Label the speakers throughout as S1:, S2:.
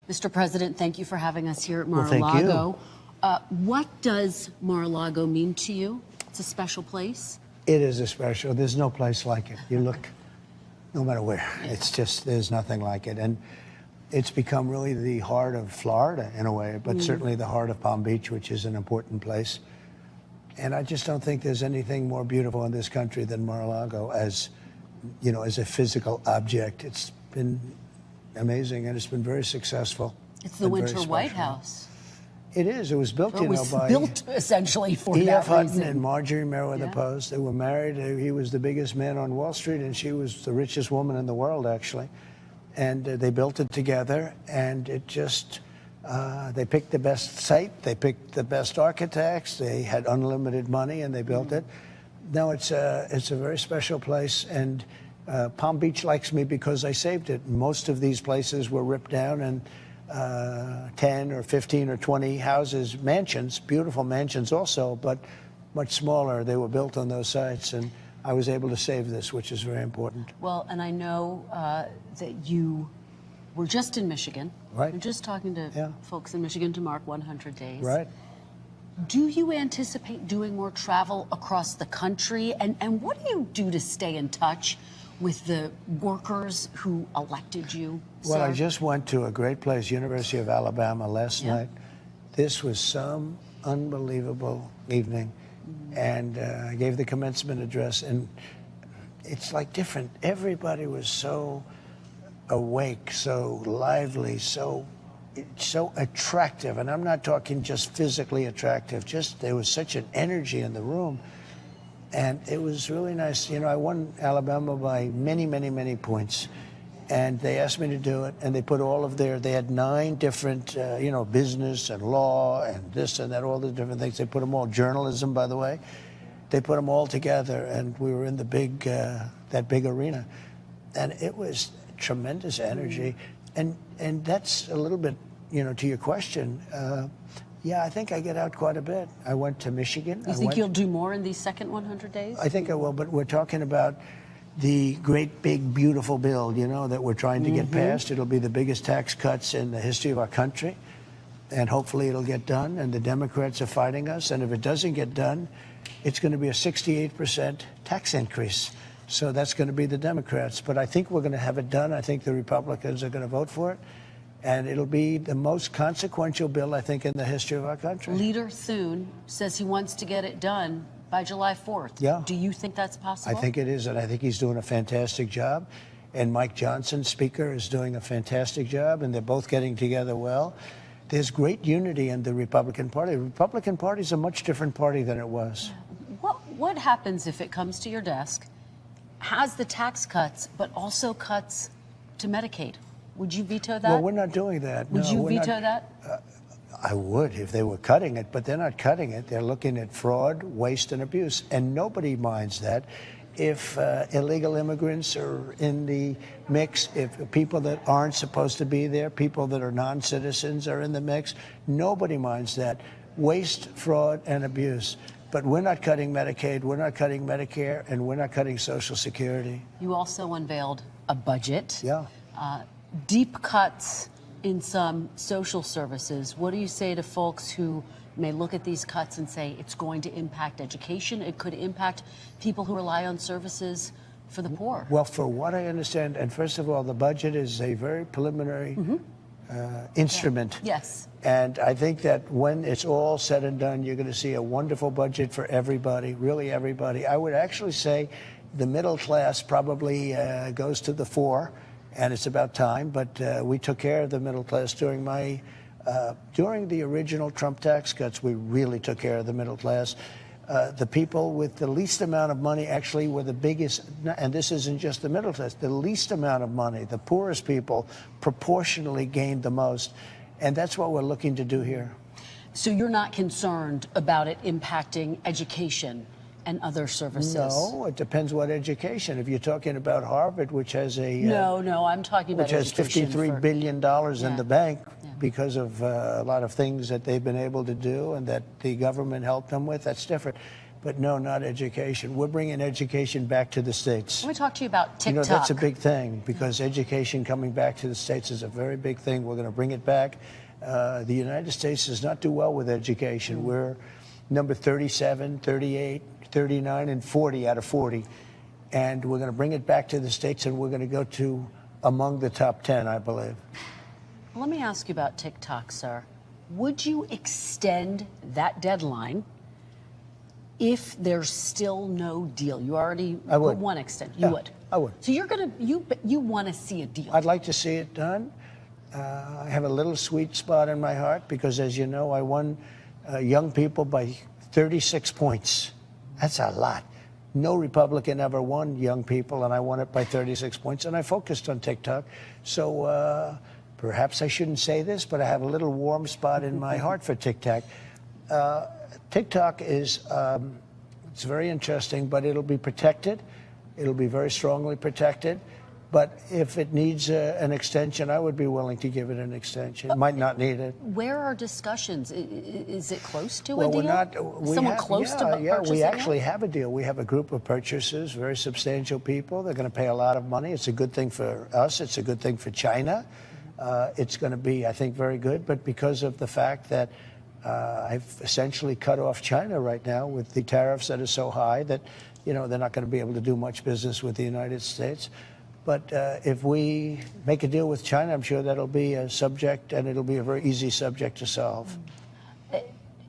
S1: Mr. President, thank you for having us here at
S2: Well,
S1: Mar-a-Lago.
S2: thank
S1: What does Mar-a-Lago mean to you? It's a special place.
S2: It is a special. There's no place like it. You look, no matter where, it's just, there's nothing like it. And it's become really the heart of Florida in a way, but certainly the heart of Palm Beach, which is an important place. And I just don't think there's anything more beautiful in this country than Mar-a-Lago as, you know, as a physical object. It's been amazing, and it's been very successful.
S1: It's the Winter White House.
S2: It is. It was built,
S1: It was built essentially for that
S2: E.F. Hutton
S1: reason.
S2: and Marjorie Merriweather Post. They were married. He was the biggest man on Wall Street, and she was the richest woman in the world, actually. And they built it together, and it just, they picked the best site, they picked the best architects, they had unlimited money, and they built it. No, it's a very special place, and Palm Beach likes me because I saved it. Most of these places were ripped down, and 10 or 15 or 20 houses, mansions, beautiful mansions also, but much smaller. They were built on those sites, and I was able to save this, which is very important.
S1: Well, and I know that you were just in Michigan.
S2: Right.
S1: You're just talking to folks in Michigan to mark 100 days.
S2: Right.
S1: Do you anticipate doing more travel across the country? And what do you do to stay in touch with the workers who elected you,
S2: Well,
S1: sir?
S2: I just went to a great place, University of Alabama, last night. This was some unbelievable evening. And I gave the commencement address, and it's like different. Everybody was so awake, so lively, so attractive. And I'm not talking just physically attractive, just there was such an energy in the room. And it was really nice. You know, I won Alabama by many, many, many points. And they asked me to do it, and they put all of they had 9 different, you know, business and law and this and that, all the different things. They put them all, journalism, by the way. They put them all together, and we were in the big, that big arena. And it was tremendous energy. And that's a little bit, you know, to your question. Yeah, I think I get out quite a bit. I went to Michigan.
S1: You think you'll do more in these second 100 days?
S2: I think I will, but we're talking about the great, big, beautiful bill, you know, that we're trying to get passed. It'll be the biggest tax cuts in the history of our country, and hopefully it'll get done, and the Democrats are fighting us, and if it doesn't get done, it's going to be a 68% tax increase. So that's going to be the Democrats, but I think we're going to have it done. I think the Republicans are going to vote for it, and it'll be the most consequential bill, I think, in the history of our country.
S1: Leader Thune says he wants to get it done by July 4th.
S2: Yeah.
S1: Do you think that's possible?
S2: I think it is, and I think he's doing a fantastic job. And Mike Johnson, Speaker, is doing a fantastic job, and they're both getting together well. There's great unity in the Republican Party. The Republican Party is a much different party than it was.
S1: What happens if it comes to your desk, has the tax cuts, but also cuts to Medicaid? Would you veto that?
S2: Well, we're not doing that.
S1: Would
S2: no,
S1: you
S2: we're
S1: veto
S2: not,
S1: that?
S2: I would if they were cutting it, but they're not cutting it. They're looking at fraud, waste, and abuse, and nobody minds that. If illegal immigrants are in the mix, if people that aren't supposed to be there, people that are non-citizens are in the mix, nobody minds that. Waste, fraud, and abuse. But we're not cutting Medicaid, we're not cutting Medicare, and we're not cutting Social Security.
S1: You also unveiled a budget.
S2: Yeah.
S1: Deep cuts in some social services. What do you say to folks who may look at these cuts and say it's going to impact education, it could impact people who rely on services for the poor?
S2: Well, for what I understand, and first of all, the budget is a very preliminary instrument.
S1: Yes.
S2: And I think that when it's all said and done, you're going to see a wonderful budget for everybody, really everybody. I would actually say the middle class probably goes to the fore, and it's about time, but we took care of the middle class during during the original Trump tax cuts. We really took care of the middle class. The people with the least amount of money actually were the biggest, and this isn't just the middle class, the least amount of money, the poorest people proportionally gained the most. And that's what we're looking to do here.
S1: So you're not concerned about it impacting education and other services?
S2: No, it depends what education. If you're talking about Harvard, which has a...
S1: No, I'm talking about
S2: which has $53 billion in the bank because of a lot of things that they've been able to do and that the government helped them with, that's different. but no, not education. We're bringing education back to the states.
S1: Let me talk to you about TikTok.
S2: You know, that's a big thing, because education coming back to the states is a very big thing. We're going to bring it back. The United States does not do well with education. We're number 37, 38, 39, and 40 out of 40. And we're going to bring it back to the states, and we're going to go to among the top 10, I believe.
S1: Let me ask you about TikTok, sir. Would you extend that deadline if there's still no deal? You already put one extension. You would.
S2: I would.
S1: So you're gonna you want to see a deal?
S2: I'd like to see it done. I have a little sweet spot in my heart because, as you know, I won young people by 36 points. That's a lot. No Republican ever won young people, and I won it by 36 points. And I focused on TikTok. So perhaps I shouldn't say this, but I have a little warm spot in my heart for TikTok. TikTok is it's very interesting, but it'll be protected. It'll be very strongly protected. But if it needs an extension, I would be willing to give it an extension. It might not need it. Where
S1: are discussions? Is it close to a deal?
S2: We're not.
S1: Someone close to purchasing
S2: we actually
S1: it?
S2: have a deal. We have a group of purchasers, very substantial people. They're going to pay a lot of money. It's a good thing for us. It's a good thing for China. It's going to be, I think, very good. But because of the fact that I've essentially cut off China right now with the tariffs that are so high that, you know, they're not going to be able to do much business with the United States. But if we make a deal with China, I'm sure that'll be a subject, and it'll be a very easy subject to solve.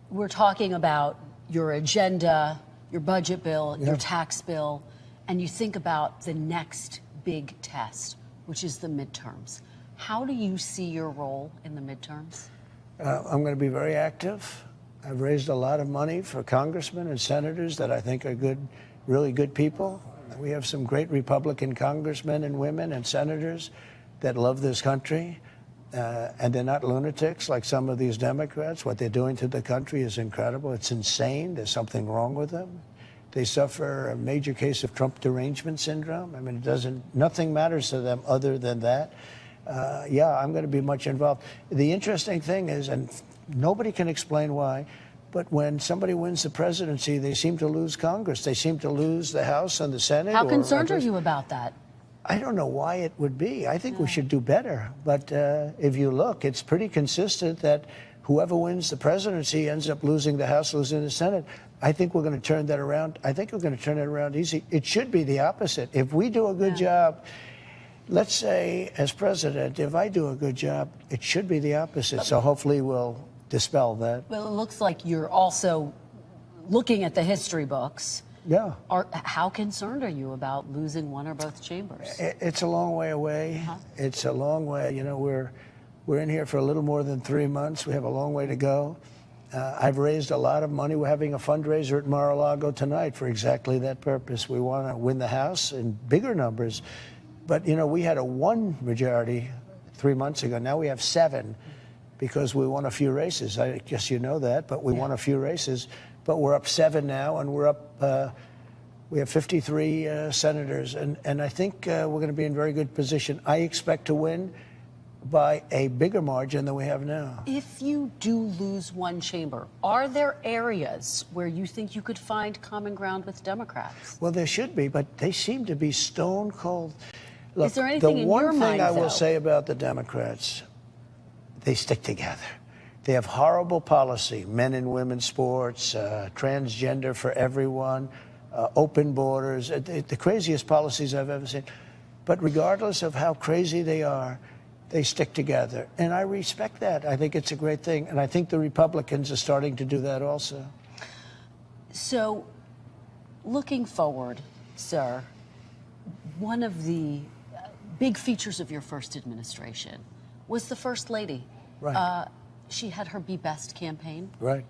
S1: We're talking about your agenda, your budget bill, your tax bill, and you think about the next big test, which is the midterms. How do you see your role in the midterms?
S2: I'm going to be very active. I've raised a lot of money for congressmen and senators that I think are good, really good people. We have some great Republican congressmen and women and senators that love this country, and they're not lunatics like some of these Democrats. What they're doing to the country is incredible. It's insane. There's something wrong with them. They suffer a major case of Trump derangement syndrome. I mean, nothing matters to them other than that. Yeah, I'm going to be much involved. The interesting thing is, and nobody can explain why, but when somebody wins the presidency, they seem to lose Congress. They seem to lose the House and the Senate.
S1: How concerned are you about that?
S2: I don't know why it would be. I think we should do better. But if you look, it's pretty consistent that whoever wins the presidency ends up losing the House, losing the Senate. I think we're going to turn that around. I think we're going to turn it around easy. It should be the opposite. If we do a good job, let's say as president, if I do a good job, it should be the opposite. So hopefully we'll dispel that.
S1: Well, it looks like you're also looking at the history books.
S2: Yeah.
S1: How concerned are you about losing one or both chambers?
S2: It's a long way away. It's a long way. You know, we're in here for a little more than 3 months. We have a long way to go. I've raised a lot of money. We're having a fundraiser at Mar-a-Lago tonight for exactly that purpose. We want to win the House in bigger numbers. But, you know, we had a 1 majority 3 months ago. Now we have 7 because we won a few races. I guess you know that, but we won a few races. But we're up 7 now, and we're up, we have 53 senators. And I think we're going to be in very good position. I expect to win by a bigger margin than we have now. If you do lose 1 chamber, are there areas where you think you could find common ground with Democrats? Well, there should be, but they seem to be stone cold. Look,
S1: is there anything in your mind,
S2: the one thing I will say about the Democrats, they stick together. They have horrible policy, men and women's sports, transgender for everyone, open borders, the craziest policies I've ever seen. But regardless of how crazy they are, they stick together. And I respect that. I think it's a great thing. And I think the Republicans are starting to do that also. So, looking forward, sir, one of the big features of your first administration was the First Lady. Right. She had her Be Best campaign. Right.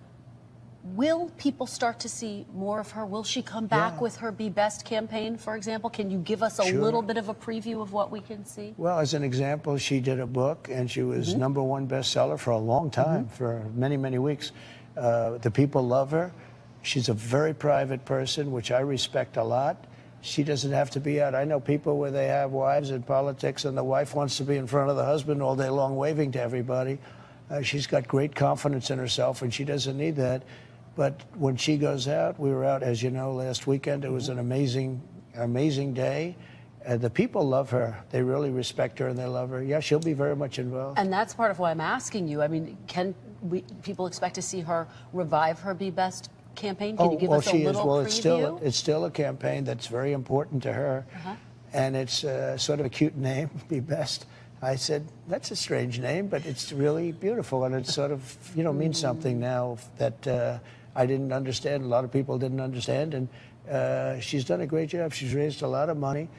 S2: Will people start to see more of her? Will she come back with her Be Best campaign, for example? Can you give us a little bit of a preview of what we can see? Well, as an example, she did a book, and she was #1 bestseller for a long time, for many, many weeks. The people love her. She's a very private person, which I respect a lot. She doesn't have to be out. I know people where they have wives in politics, and the wife wants to be in front of the husband all day long waving to everybody. She's got great confidence in herself, and she doesn't need that. But when she goes out, we were out, as you know, last weekend. It was an amazing day. The people love her. They really respect her and they love her. Yeah, she'll be very much involved.
S1: And that's part of why I'm asking you. I mean, can people expect to see her revive her Be Best campaign? Can you give us a little preview?
S2: It's still a campaign that's very important to her. And it's sort of a cute name, Be Best. I said, that's a strange name, but it's really beautiful. And it sort of, means something now that I didn't understand. A lot of people didn't understand. And she's done a great job. She's raised a lot of money.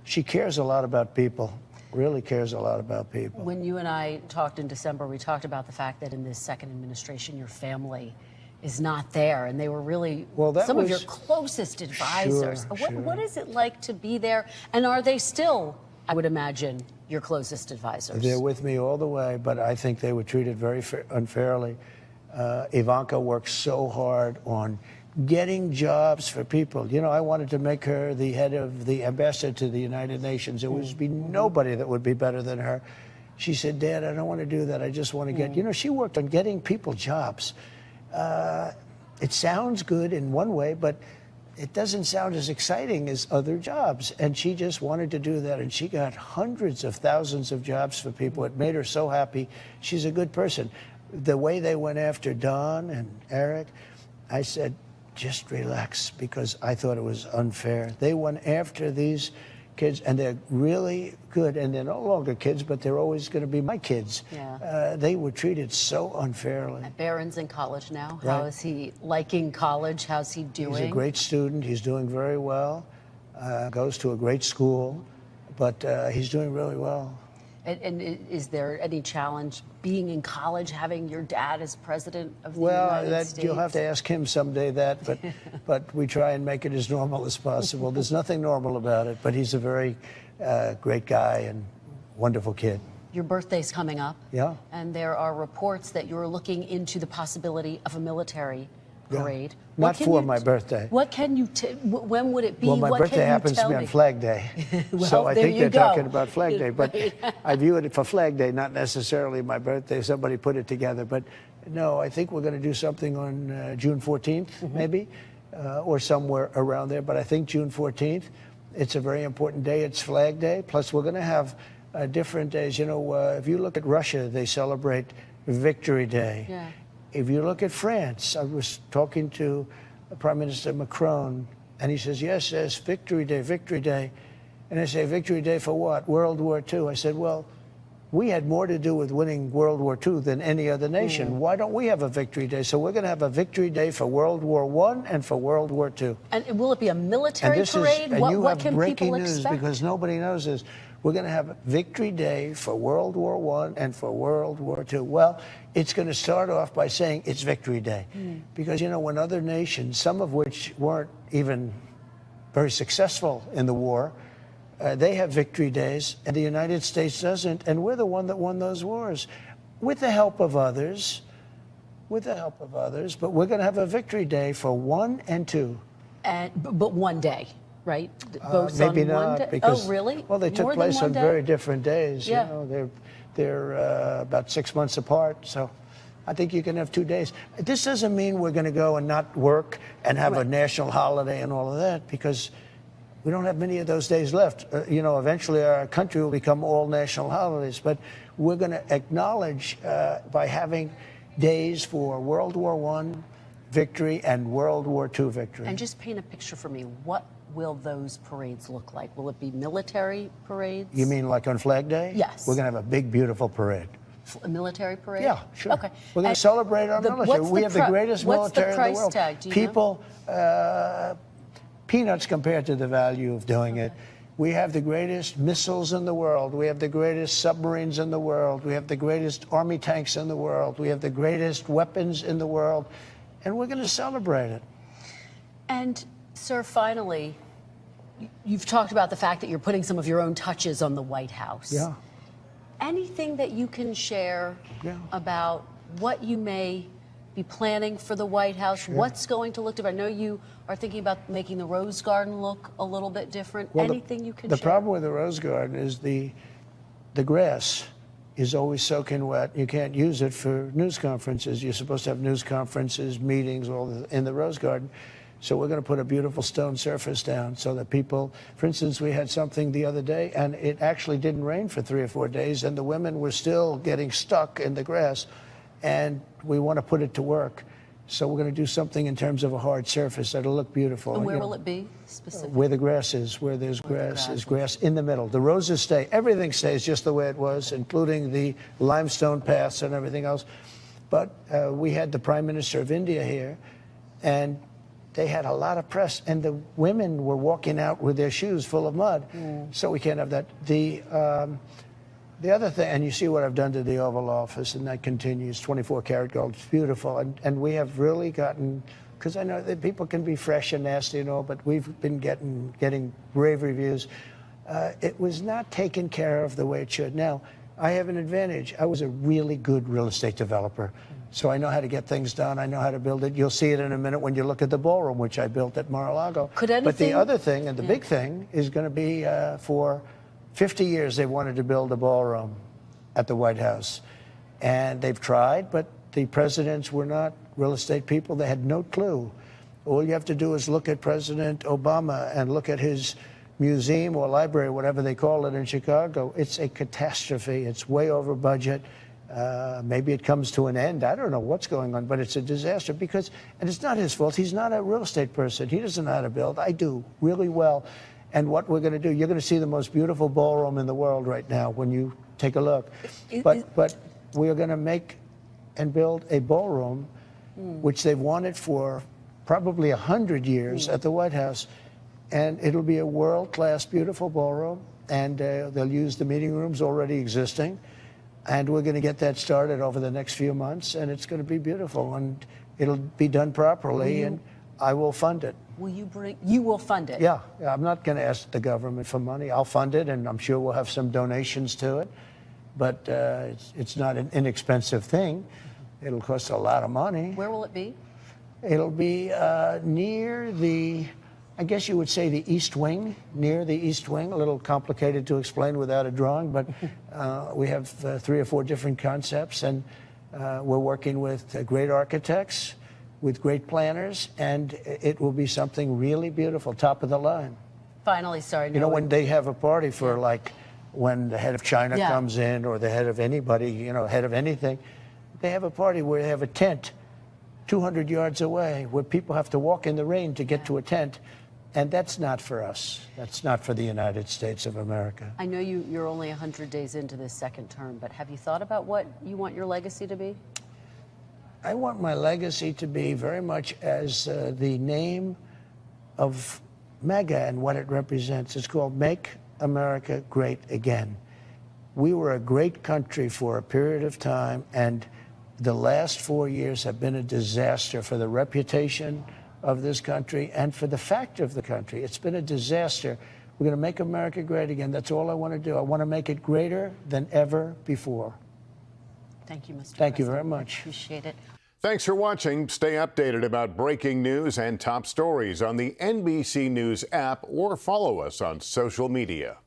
S2: She cares a lot about people, really cares a lot about people.
S1: When you and I talked in December, we talked about the fact that in this second administration, your family is not there, and they were really some of your closest advisors.
S2: Sure.
S1: What is it like to be there, and are they still, I would imagine, your closest advisors?
S2: They're with me all the way, but I think they were treated very unfairly. Ivanka worked so hard on getting jobs for people. I wanted to make her the head of the ambassador to the United Nations. There would be nobody that would be better than her. She said, Dad, I don't want to do that. I just want to get, she worked on getting people jobs. It sounds good in one way, but it doesn't sound as exciting as other jobs. And she just wanted to do that. And she got hundreds of thousands of jobs for people. It made her so happy. She's a good person. The way they went after Don and Eric, I said, just relax, because I thought it was unfair. They went after these kids, and they're really good, and they're no longer kids, but they're always going to be my kids.
S1: Yeah.
S2: They were treated so unfairly.
S1: Barron's in college now.
S2: Right.
S1: How is he liking college? How's he doing?
S2: He's a great student. He's doing very well. Goes to a great school, but he's doing really well.
S1: And is there any challenge being in college, having your dad as president of the United States?
S2: You'll have to ask him someday that, but we try and make it as normal as possible. There's nothing normal about it, but he's a very great guy and wonderful kid.
S1: Your birthday's coming up.
S2: Yeah.
S1: And there are reports that you're looking into the possibility of a military parade.
S2: Yeah. Not for my birthday.
S1: What can you, when would it be?
S2: Well, my birthday happens to be on Flag Day.
S1: Well,
S2: so I think they're talking about Flag Day. But
S1: Right.
S2: I view it for Flag Day, not necessarily my birthday. Somebody put it together. But no, I think we're going to do something on June 14th, maybe, or somewhere around there. But I think June 14th, it's a very important day. It's Flag Day. Plus, we're going to have different days. If you look at Russia, they celebrate Victory Day.
S1: Yeah.
S2: If you look at France, I was talking to Prime Minister Macron, and he says, yes, Victory Day, Victory Day. And I say, Victory Day for what? World War II. I said, well, we had more to do with winning World War II than any other nation. Why don't we have a Victory Day? So we're going to have a Victory Day for World War I and for World War II.
S1: And will it be a military parade? What can people expect?
S2: Because nobody knows this. We're going to have Victory Day for World War I and for World War II. Well, it's going to start off by saying it's Victory Day. Because, when other nations, some of which weren't even very successful in the war, they have Victory Days, and the United States doesn't. And we're the one that won those wars with the help of others, but we're going to have a Victory Day for 1 and 2.
S1: But one day. Right? Both
S2: maybe
S1: on
S2: not,
S1: one day?
S2: because,
S1: oh, really?
S2: Well, they took place on very different days.
S1: Yeah.
S2: They're about 6 months apart, so I think you can have 2 days. This doesn't mean we're going to go and not work and have a national holiday and all of that, because we don't have many of those days left. Eventually our country will become all national holidays, but we're going to acknowledge by having days for World War I victory and World War II victory.
S1: And just paint a picture for me. What will those parades look like? Will it be military parades?
S2: You mean like on Flag Day?
S1: Yes.
S2: We're going to have a big, beautiful parade.
S1: A military parade?
S2: Yeah, sure.
S1: Okay.
S2: We're going to celebrate our military. We have the greatest military in the world.
S1: What's the price tag? Do you
S2: People, peanuts compared to the value of doing it. We have the greatest missiles in the world. We have the greatest submarines in the world. We have the greatest army tanks in the world. We have the greatest weapons in the world. And we're going to celebrate it.
S1: And, sir, finally, you've talked about the fact that you're putting some of your own touches on the White House.
S2: Yeah.
S1: Anything that you can share about what you may be planning for the White House? Sure. What's going to look different? I know you are thinking about making the Rose Garden look a little bit different. Well, anything you can share?
S2: The problem with the Rose Garden is the grass is always soaking wet. You can't use it for news conferences. You're supposed to have news conferences, meetings, in the Rose Garden. So we're going to put a beautiful stone surface down so that people, for instance, we had something the other day, and it actually didn't rain for 3 or 4 days, and the women were still getting stuck in the grass, and we want to put it to work. So we're going to do something in terms of a hard surface that'll look beautiful.
S1: And where will it be specifically?
S2: Where the grass is, where there's grass, is grass in the middle. The roses stay, everything stays just the way it was, including the limestone paths and everything else. But we had the Prime Minister of India here, and they had a lot of press, and the women were walking out with their shoes full of mud. So we can't have that. The other thing, and you see what I've done to the Oval Office, and that continues, 24-karat gold. It's beautiful. And we have really gotten, because I know that people can be fresh and nasty and all, but we've been getting rave reviews. It was not taken care of the way it should. Now, I have an advantage. I was a really good real estate developer. So I know how to get things done. I know how to build it. You'll see it in a minute when you look at the ballroom, which I built at Mar-a-Lago. But the other thing, and the big thing, is going to be for 50 years they wanted to build a ballroom at the White House. And they've tried, but the presidents were not real estate people. They had no clue. All you have to do is look at President Obama and look at his museum or library, whatever they call it in Chicago. It's a catastrophe. It's way over budget. Maybe it comes to an end. I don't know what's going on, but it's a disaster because, and it's not his fault. He's not a real estate person. He doesn't know how to build. I do really well. And what we're going to do, you're going to see the most beautiful ballroom in the world right now when you take a look. But we are going to make and build a ballroom, which they've wanted for probably 100 years at the White House. And it'll be a world-class, beautiful ballroom. And they'll use the meeting rooms already existing. And we're going to get that started over the next few months. And it's going to be beautiful. And it'll be done properly. And I will fund it.
S1: You will fund it?
S2: Yeah. I'm not going to ask the government for money. I'll fund it, and I'm sure we'll have some donations to it. But it's not an inexpensive thing. It'll cost a lot of money.
S1: Where will it be? It'll
S2: be near the, I guess you would say, the East Wing, near the East Wing. A little complicated to explain without a drawing, but we have 3 or 4 different concepts, and we're working with great architects, with great planners, and it will be something really beautiful, top of the line.
S1: Finally, sorry.
S2: You know, when they have a party for, like, when the head of China comes in, or the head of anybody, you know, head of anything, they have a party where they have a tent 200 yards away, where people have to walk in the rain to get to a tent. And that's not for us. That's not for the United States of America.
S1: I know you're only 100 days into this second term, but have you thought about what you want your legacy to be?
S2: I want my legacy to be very much as the name of MAGA and what it represents. It's called Make America Great Again. We were a great country for a period of time, and the last 4 years have been a disaster for the reputation of this country and for the fact of the country. It's been a disaster. We're going to make America great again. That's all I want to do. I want to make it greater than ever before.
S1: Thank you, Mr.
S2: Thank you very much.
S1: Appreciate it.
S3: Thanks for watching. Stay updated about breaking news and top stories on the NBC News app or follow us on social media.